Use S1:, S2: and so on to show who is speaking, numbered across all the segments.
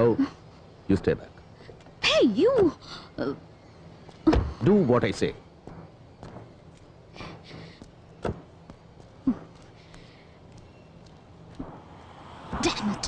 S1: No, you stay back.
S2: Hey, you!
S1: Do what I say.
S2: Damn it!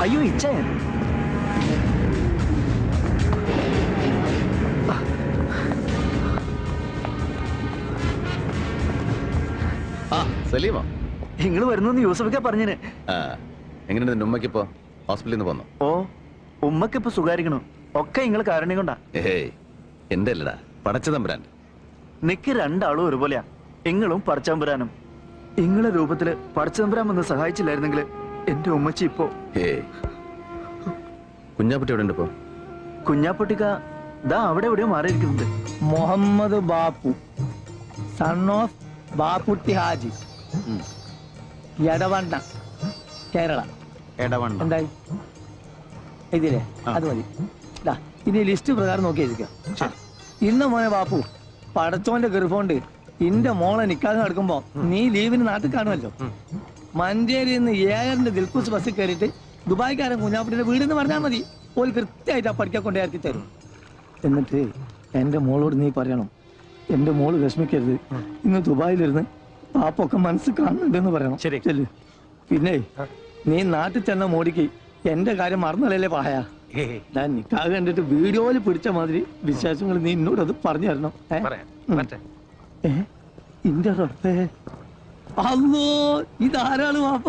S3: അയ്യോ ഇച്ഛൻ
S1: സലീമോ
S3: നിങ്ങൾ വരുന്നു യൂസഫൊക്കെ പറഞ്ഞിന്.
S1: എങ്ങനെയുണ്ട് നിന്റെ ഉമ്മക്കിപ്പോ ഹോസ്പിറ്റലിൽ നിന്ന് പോന്നോ?
S3: ഓ ഉമ്മക്ക് ഇപ്പൊ സുഖാരിക്കണു. ഒക്കെ നിങ്ങൾ കാരണം കൊണ്ടാ.
S1: ഏയ് എന്റെ അല്ലടാ, പടച്ചതമ്പുരാൻ.
S3: നിക്ക് രണ്ടാളും ഒരുപോലെയാ. നിങ്ങളും പടച്ചതമ്പുരാനും. നിങ്ങളെ രൂപത്തില് പടച്ചതമ്പുരാൻ വന്ന് സഹായിച്ചില്ലായിരുന്നെങ്കിൽ എന്റെ ഉമ്മച്ചി ഇപ്പോ.
S1: കുഞ്ഞാപ്പട്ടി എവിടെ ഉണ്ട് ഇപ്പോ?
S3: കുഞ്ഞാപ്പട്ടിക്ക ദാ അവിടെ എവിടെയോ മാറിയിരിക്കുന്നുണ്ട്.
S4: Muhammad Bapu, son of Bapputty Haji, Edavanna, Kerala. എന്തായി ഇതില്ലേ? അത് മതി. ഇനി ലിസ്റ്റ് പ്രകാരം നോക്കിയിരിക്കുക. ഇന്ന മോനെ ബാപ്പു, പടച്ചോന്റെ ഗർഭമുണ്ട് ഇന്റെ മോളെ നിക്കാതെ നടക്കുമ്പോ നീ ലീവിന് നാട്ടിൽ കാണുമല്ലോ. മഞ്ചേരിയിൽ നിന്ന് ഏഴറിന്റെ ദിൽക്കുസ് ബസ്സിൽ കയറിയിട്ട് ദുബായ്ക്കാരൻ കുഞ്ഞാപ്പുട്ടിയുടെ വീടെന്ന് പറഞ്ഞാൽ മതി. ഓൾ കൃത്യമായിട്ട് ആ പഠിക്കാൻ കൊണ്ടേ ഇറക്കി തരും. എന്നിട്ട് എന്റെ മോളോട് നീ പറയണം, എന്റെ മോള് വിഷമിക്കരുത്, ഇന്ന് ദുബായിലിരുന്ന് പാപ്പൊക്കെ മനസ്സ് കാണുന്നുണ്ടെന്ന് പറയണം. ശരി. പിന്നെ നീ നാട്ടിൽ ചെന്ന മോടിക്ക് എന്റെ കാര്യം മറന്നല്ലേ പായ. ഞാൻ നിക്കാതെ കണ്ടിട്ട് വീഡിയോയിൽ പിടിച്ച മാതിരി വിശേഷങ്ങൾ നീ എന്നോട് അത് പറഞ്ഞു തരണം. ഇന്റെ റബ്ബേ, അല്ലോ ഇതാരാണ് വാപ്പ?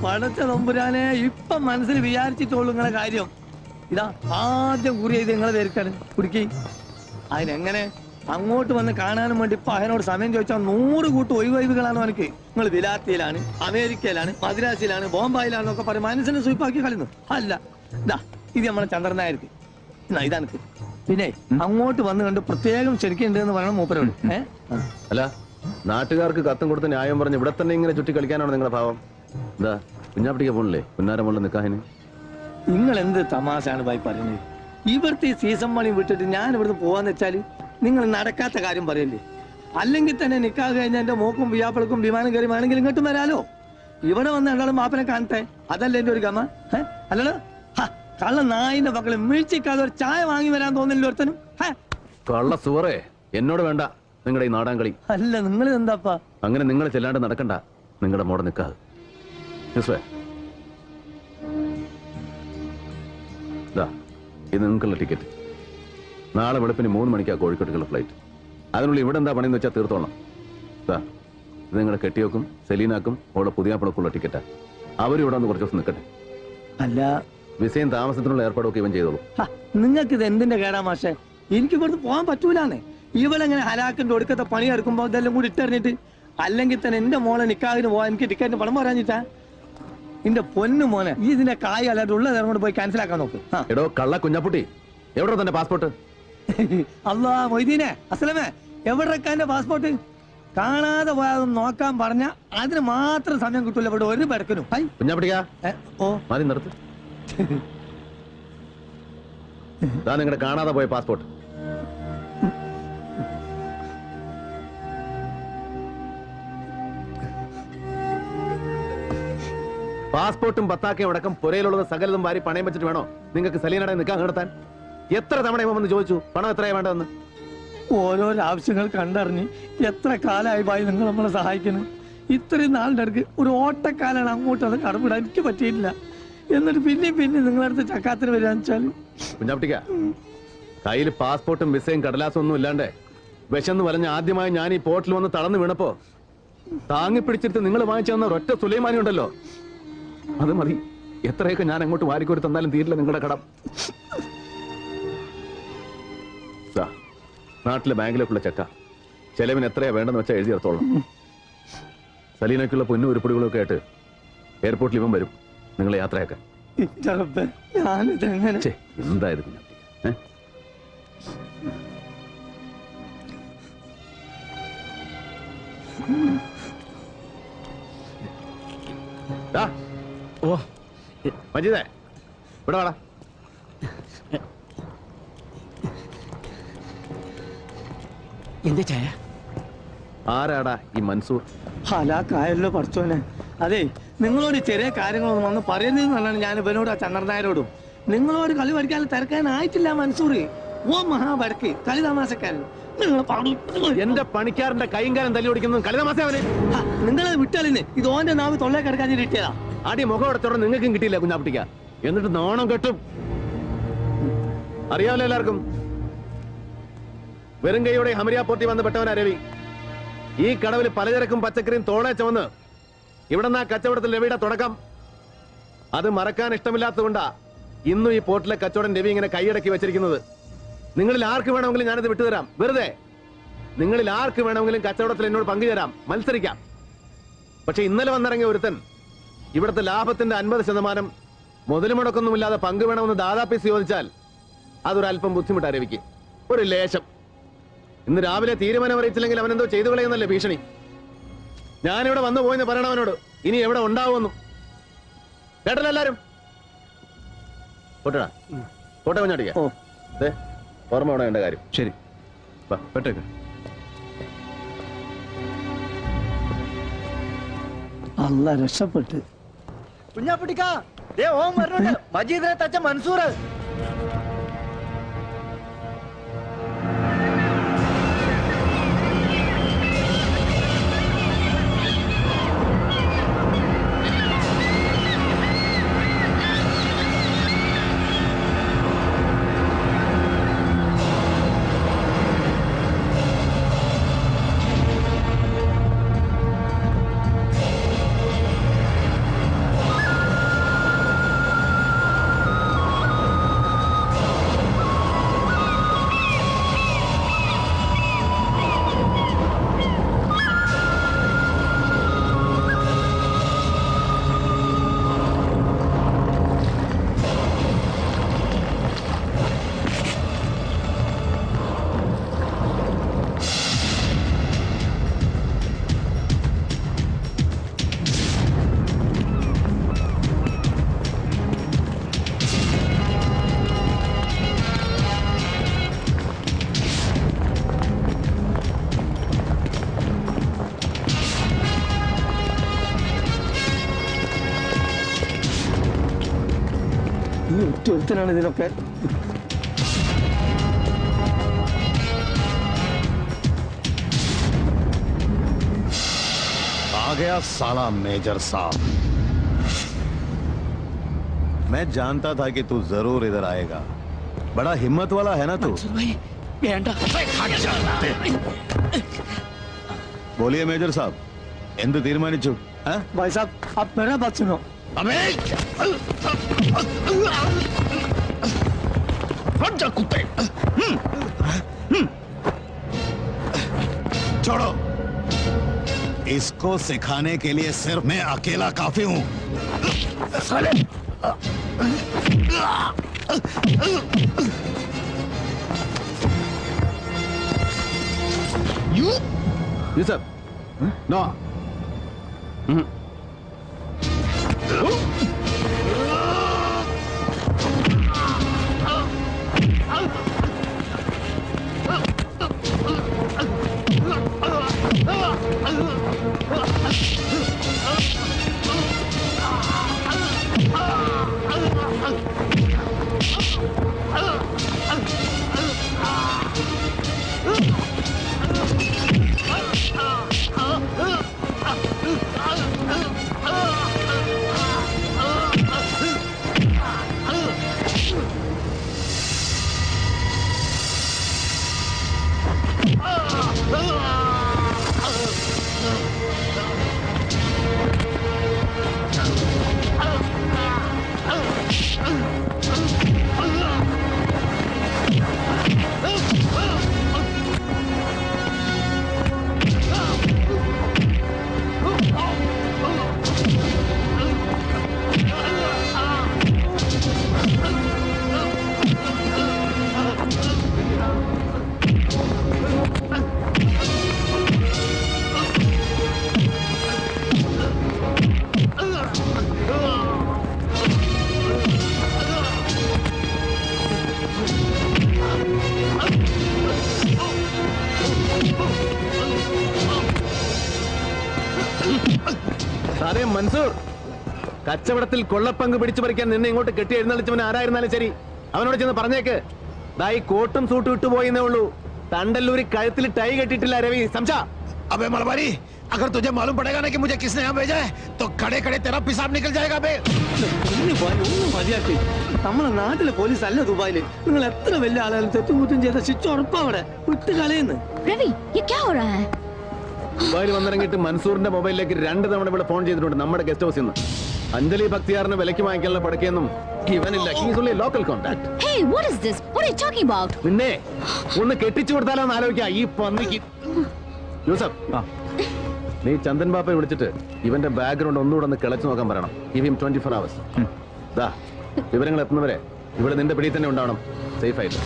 S4: പടച്ച തമ്പുരാനെ, ഇപ്പൊ മനസ്സിൽ വിചാരിച്ചിട്ടുള്ളൂ നിങ്ങളെ കാര്യം. ഇതാ ആദ്യം കുറി ചെയ്ത് നിങ്ങളെ പേരിട്ടാണ് കുടുക്കി. അതിനെങ്ങനെ അങ്ങോട്ട് വന്ന് കാണാനും വേണ്ടി ഇപ്പൊ അതിനോട് സമയം ചോദിച്ചാൽ 100 കൂട്ട് ഒഴിവൊഴിവുകളാണ് അവനക്ക്. നിങ്ങൾ വിലാത്തിയിലാണ്, അമേരിക്കയിലാണ്, മദ്രാസിലാണ്, ബോംബായിലാണെന്നൊക്കെ പറയും മനസ്സിനെ സ്വീപ്പാക്കി കളയുന്നു. അല്ല, ഇതാ ഇത് നമ്മളെ ചന്ദ്രനായിരിക്കും. ഇതാനക്ക് പിന്നെ അങ്ങോട്ട് വന്ന് കണ്ട് പ്രത്യേകം ക്ഷണിക്കുന്നുണ്ട് എന്ന് പറയണം മൂപ്പരോട്.
S1: അല്ല, നാട്ടുകാർക്ക് കത്തും കൊടുത്ത് ന്യായം പറഞ്ഞ് ഇവിടെ തന്നെ ഇങ്ങനെ ചുറ്റി കളിക്കാനാണ് നിങ്ങളുടെ ഭാവം? എന്താ കുഞ്ഞാപ്പിട്ടിക്ക് പോണില്ലേ പുന്നാരം മുകളിൽ നിൽക്കാന്?
S4: നിങ്ങൾ എന്ത് തമാശയാണ് ഭായി പറയുന്നത്? ഇവിടുത്തെ ഈ സീസൺ മണി വിട്ടിട്ട് ഞാൻ ഇവിടുന്ന് പോവാന്ന് വെച്ചാല് നിങ്ങൾ നടക്കാത്ത കാര്യം പറയല്ലേ? അല്ലെങ്കിൽ തന്നെ നിക്കാതെ കഴിഞ്ഞാൽ എന്റെ മോക്കും വിയാപ്പിളക്കും വിമാനം കയറി വേണമെങ്കിൽ ഇങ്ങോട്ടും വരാലോ. ഇവിടെ വന്ന് രണ്ടാളും മാപ്പിനെ കാണട്ടെ, അതല്ലേ എന്റെ ഒരു ഗമ. അല്ലല്ലോ കള്ള നായിന്റെ മക്കളെ വീഴ്ചക്കാതെ ഒരു ചായ വാങ്ങി വരാൻ തോന്നില്ല ഒരുത്തനും.
S1: കള്ള സുവറേ, എന്നോട് വേണ്ട നിങ്ങളുടെ ഈ നാടാൻ കളി.
S4: അല്ല നിങ്ങൾ എന്താപ്പാ
S1: അങ്ങനെ നിങ്ങൾ ചെല്ലാണ്ട് നടക്കണ്ട. നിങ്ങളുടെ മോടെ നിൽക്കാതെ ഇത് നിങ്ങൾക്കുള്ള ടിക്കറ്റ്. നാളെ വെളുപ്പിന് 3 മണിക്കാണ് കോഴിക്കോട്ടേക്കുള്ള ഫ്ലൈറ്റ്. അതിനുള്ളിൽ ഇവിടെ എന്താ പണിയെന്ന് വെച്ചാൽ തീർത്തോളാം. ഇത് നിങ്ങളുടെ കെട്ടിയോക്കും സെലീനാക്കും അവിടെ പുതിയ പണക്കുള്ള ടിക്കറ്റാ. അവരും ഇവിടെ വന്ന് കുറച്ച് ദിവസം നിൽക്കട്ടെ.
S4: അല്ല,
S1: വിസയും താമസത്തിനുള്ള ഏർപ്പാടൊക്കെ ഇവൻ ചെയ്തോളൂ.
S4: നിങ്ങൾക്ക് ഇത് എന്തിന്റെ കേടാ മാഷേ? എനിക്ക് ഇവിടുന്ന് പോകാൻ പറ്റൂലാന്നേ. ഇവളെങ്ങനെ ഹലാക്കിന്റെ ഒടുക്കത്തെ പണി എടുക്കുമ്പോ ഇതെല്ലാം കൂടി ഇട്ടെറിഞ്ഞിട്ട്. അല്ലെങ്കിൽ തന്നെ എന്റെ മോളെ നിക്കാതിന് പോവാൻ എനിക്ക് ടിക്കറ്റിന് പണം പറയാഞ്ഞിട്ടാ. എന്റെ പൊന്നു മോനെ, ഈ ഇതിന്റെ കായ് അല്ലാണ്ട് ഉള്ളത് കൊണ്ട് പോയി ക്യാൻസൽ ആക്കാൻ നോക്ക്.
S1: എടോ കള്ള കുഞ്ഞാപ്പുട്ടി, എവിടെ തന്നെ പാസ്പോർട്ട്?
S4: അല്ലാ മൊയ്തീനെ, അസ്ലമേ, എവിടെ എന്റെ പാസ്പോർട്ട്? കാണാതെ പോയാതൊന്നും നോക്കാൻ പറഞ്ഞ അതിന് മാത്രം സമയം കിട്ടൂല ഇവിടെ ഒരു പെടക്കനും.
S1: മതി നിർത്ത്. നിങ്ങളുടെ കാണാതെ പോയ പാസ്പോർട്ട്. പാസ്പോർട്ടും പത്താക്കയും അടക്കം പുരയിലുള്ളത് സകലതും വാരി പണയം വെച്ചിട്ട് വേണോ നിങ്ങൾക്ക് സലീനയുടെ നിൽക്കാൻ നടത്താൻ? എത്ര തവണ വന്ന് ചോദിച്ചു പണം എത്രയാ വേണ്ടതെന്ന്?
S4: ഓരോരോ ആവശ്യങ്ങൾ കണ്ടറിഞ്ഞ് എത്ര കാലമായി ഭായി നിങ്ങൾ നമ്മളെ സഹായിക്കുന്നു. ഇത്രയും നാളിന്റെ അടുക്ക് ഒരു ഓട്ടക്കാലാണ് അങ്ങോട്ട് അത് കടമിടാൻ എനിക്ക് പറ്റിയിട്ടില്ല. എന്നിട്ട് പിന്നെ നിങ്ങളടുത്ത് ചക്കാത്തിന് വരാന്ന് വെച്ചാൽ
S1: കുഞ്ഞാപ്പിട്ടിക്ക, കയ്യിൽ പാസ്പോർട്ടും വിസയും കടലാസും ഒന്നും ഇല്ലാണ്ട് വിശന്ന് വലഞ്ഞ ആദ്യമായി ഞാൻ ഈ പോർട്ടിൽ വന്ന് തളർന്നു വീണപ്പോ താങ്ങിപ്പിടിച്ചിട്ട് നിങ്ങൾ വാങ്ങിച്ചു തന്ന ഒരൊറ്റ സുലൈമാനി ഉണ്ടല്ലോ, അത് മതി. എത്രയൊക്കെ ഞാൻ അങ്ങോട്ട് വാരിക്കോരി തന്നാലും തീരില്ല നിങ്ങളുടെ കടം. നാട്ടിലെ ബാങ്കിലേക്കുള്ള ചെക്ക ചെലവിന് എത്രയാ വേണ്ടെന്ന് വെച്ചാൽ എഴുതി എടുത്തോളാം. സലീനയ്ക്കുള്ള പൊന്നും ഉരുപ്പടികളൊക്കെ ആയിട്ട് എയർപോർട്ടിൽ ഇവൻ വരും നിങ്ങളെ യാത്രയാക്കാൻ. എന്തായിരുന്നു ഓ മജീദേ ഇവിടെ വാടാ.
S4: എന്താ ചായ?
S1: ആരാടാ ഈ മൻസൂർ?
S4: ഹലാക്കായല്ലോ പഠിച്ചോനെ. അതെ, നിങ്ങളോട് ചെറിയ കാര്യങ്ങളൊന്നും വന്ന് പറയുന്നതെന്നാണ് ഞാൻ ഇവനോട് ആ ചന്ദ്രനായരോടും. നിങ്ങളോട് കളി പഠിക്കാൻ തിരക്കാനായിട്ടില്ല മൻസൂർ. ഓ മഹാപടക്ക് കളി തമാശക്കാരൻ.
S1: എന്റെ പണിക്കാരന്റെ കൈയും കാലം തല്ലി ഓടിക്കുന്നത് കളി തമാശ അവന്.
S4: നിങ്ങളെ വിട്ടാലിന് ഇത് ഓന്റെ നാവ് തൊള്ളേ കിടക്കാൻ കിട്ടിയതാ.
S1: ആടി മുഖം അടച്ചോടെ നിങ്ങൾക്കും കിട്ടിയില്ല കുഞ്ഞാപ്പിട്ടിക്ക. എന്നിട്ട് നാണം കെട്ടും. അറിയാമല്ലോ എല്ലാവർക്കും. വെറും കൈയോടെ ഹമരിയ പോർട്ടി വന്ന് പെട്ടവനാ രവി. ഈ കടവിൽ പലചരക്കും പച്ചക്കറിയും തോളെ ചുമന്ന് ഇവിടെ നിന്ന് ആ കച്ചവടത്തിൽ രവിയുടെ തുടക്കം. അത് മറക്കാൻ ഇഷ്ടമില്ലാത്തതുകൊണ്ടാ ഇന്നും ഈ പോർട്ടിലെ കച്ചവടം രവി ഇങ്ങനെ കൈയടക്കി വെച്ചിരിക്കുന്നത്. നിങ്ങളിൽ ആർക്ക് വേണമെങ്കിലും ഞാനത് വിട്ടുതരാം. വെറുതെ നിങ്ങളിൽ ആർക്ക് വേണമെങ്കിലും കച്ചവടത്തിൽ എന്നോട് പങ്കുചേരാം, മത്സരിക്കാം. പക്ഷെ ഇന്നലെ വന്നിറങ്ങിയ ഒരുത്തൻ ഇവിടുത്തെ ലാഭത്തിന്റെ 50% മുതൽ മുടക്കൊന്നുമില്ലാതെ പങ്കു വേണമെന്ന് ദാദാപ്പീസ് ചോദിച്ചാൽ അതൊരല്പം ബുദ്ധിമുട്ടാ രവിക്ക്. ഒരു ലേശം. ഇന്ന് രാവിലെ തീരുമാനം അറിയിച്ചില്ലെങ്കിൽ അവനെന്തോ ചെയ്തു കളയുന്നല്ലേ ഭീഷണി. ഞാനിവിടെ വന്നു പോയെന്ന് പറയണവനോട്. ഇനി എവിടെ ഉണ്ടാവുമെന്നും കേട്ടല്ലോ എല്ലാരും. പോട്ടടാ, പോട്ടെ കുഞ്ഞാട്ടിക്ക. ഓർമ്മ വേണം എന്റെ കാര്യം.
S3: ശരി, പെട്ടേക്ക്.
S4: അല്ല രക്ഷപ്പെട്ട്.
S3: കുഞ്ഞാപ്പിട്ടിക്ക, ഓം വരണുണ്ട്. മജീദിനെ തച്ച മൻസൂർ.
S4: ഒരുത്തനാണ് ഇതിനൊക്കെ.
S5: आ गया साला मेजर साहब। मैं जानता था कि तू जरूर इधर आएगा। बड़ा हिम्मत वाला है ना तू। बोलिए मेजर साहब, എന്ത് തീരുമാനിച്ചു?
S4: भाई साहब, आप मेरा बात सुनो.
S5: हट जा कुत्ते। छोड़ो। इसको सिखाने के लिए सिर्फ मैं अकेला काफी हूं। साले
S1: जी सर। नो। സാറേ മൻസൂർ, കച്ചവടത്തിൽ കൊള്ളപ്പങ്ക് പിടിച്ചു പറിക്കാൻ നിന്നെ ഇങ്ങോട്ട് കെട്ടി എഴുന്നള്ളിച്ചവൻ ആരായിരുന്നാലും ശരി, അവനോട് ചെന്ന് പറഞ്ഞേക്ക്, ദാ ഈ കോട്ടും സൂട്ടും ഇട്ടുപോയെന്നേ ഉള്ളൂ, തണ്ടല്ലൂരി കഴുത്തിൽ ടൈ കെട്ടിട്ടില്ല രവി, സംശ.
S5: अबे मलबारी, अगर तुझे मालूम पड़ेगा ना कि मुझे किसने यहाँ भेजा है तो खड़े खड़े तेरा पेशाब निकल जाएगा बे।
S4: മതിയാക്കി, നമ്മളെ നാട്ടിലെ പോലീസ് അല്ല ദുബായില്. നിങ്ങൾ എത്ര വലിയ ആളുകൾ തെറ്റും കുറ്റും ചെയ്ത ശിക്ഷ ഉറപ്പവിടെ വിട്ട് കളയുന്നു.
S2: रवि ये क्या हो रहा है?
S1: ദുബായിൽ വന്നിറങ്ങിയിട്ട് മൻസൂറിന്റെ മൊബൈലിലേക്ക് 2 തവണ ഇവിടെ ഫോൺ ചെയ്തിട്ടുണ്ട് നമ്മുടെ ഗസ്റ്റ് ഹൗസിൽ നിന്ന്. അഞ്ജലി ഭക്തിയാറിന് വിലക്ക് വാങ്ങിക്കാനുള്ള പടക്കൊന്നും ഇവനില്ല. Local contact.
S2: Hey, what is this? What are you talking about?
S1: നിന്നെ ഒന്ന് കെട്ടിച്ചു കൊടുത്താലോ എന്ന് ആലോചിക്കാം ഈ പന്നിക്ക്. യൂസഫ്, നീ ചന്ദൻ ബാപ്പയെ വിളിച്ചിട്ട് ഇവന്റെ ബാക്ക്ഗ്രൗണ്ട് ഒന്നുകൂടെ ഒന്ന് കിളച്ചു നോക്കാൻ പറയണം. ഇവയും 24 hours. ദാ വിവരങ്ങൾ എത്തുന്നവരെ ഇവിടെ നിന്റെ പിടിയിൽ തന്നെ ഉണ്ടാവണം, സേഫ് ആയിട്ട്.